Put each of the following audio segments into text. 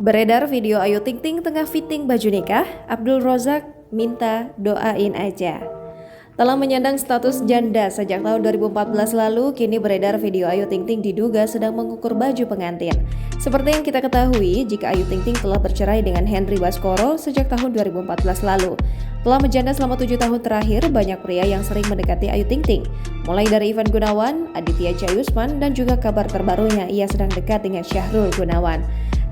Beredar video Ayu Ting Ting tengah fitting baju nikah, Abdul Rozak minta doain aja. Telah menyandang status janda sejak tahun 2014 lalu, kini beredar video Ayu Ting Ting diduga sedang mengukur baju pengantin. Seperti yang kita ketahui, jika Ayu Ting Ting telah bercerai dengan Henry Baskoro sejak tahun 2014 lalu. Telah menjanda selama 7 tahun terakhir, banyak pria yang sering mendekati Ayu Ting Ting. Mulai dari Ivan Gunawan, Aditya Jayusman, dan juga kabar terbarunya ia sedang dekat dengan Syahrul Gunawan.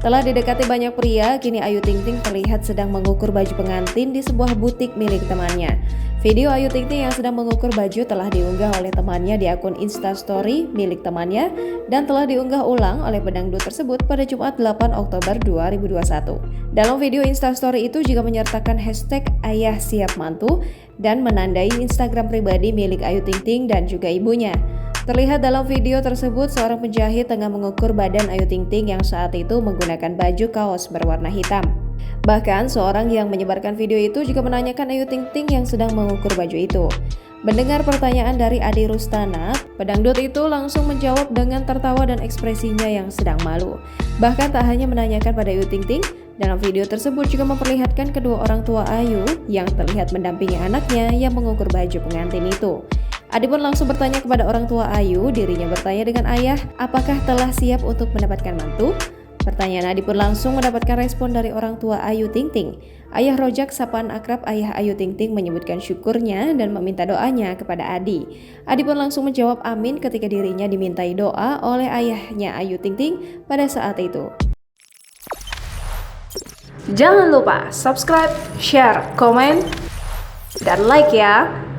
Telah didekati banyak pria, kini Ayu Ting Ting terlihat sedang mengukur baju pengantin di sebuah butik milik temannya. Video Ayu Ting Ting yang sedang mengukur baju telah diunggah oleh temannya di akun Instastory milik temannya dan telah diunggah ulang oleh pedangdut tersebut pada Jumat 8 Oktober 2021. Dalam video Instastory itu juga menyertakan hashtag ayah siap mantu dan menandai Instagram pribadi milik Ayu Ting Ting dan juga ibunya. Terlihat dalam video tersebut seorang penjahit tengah mengukur badan Ayu Ting Ting yang saat itu menggunakan baju kaos berwarna hitam. Bahkan seorang yang menyebarkan video itu juga menanyakan Ayu Ting Ting yang sedang mengukur baju itu. Mendengar pertanyaan dari Adi Rustana, pedangdut itu langsung menjawab dengan tertawa dan ekspresinya yang sedang malu. Bahkan tak hanya menanyakan pada Ayu Ting Ting, dalam video tersebut juga memperlihatkan kedua orang tua Ayu yang terlihat mendampingi anaknya yang mengukur baju pengantin itu. Adi pun langsung bertanya kepada orang tua Ayu, dirinya bertanya dengan ayah, apakah telah siap untuk mendapatkan mantu? Pertanyaan Adi pun langsung mendapatkan respon dari orang tua Ayu Ting Ting. Ayah Rojak, sapaan akrab ayah Ayu Ting Ting, menyebutkan syukurnya dan meminta doanya kepada Adi. Adi pun langsung menjawab amin ketika dirinya dimintai doa oleh ayahnya Ayu Ting Ting pada saat itu. Jangan lupa subscribe, share, komen, dan like ya!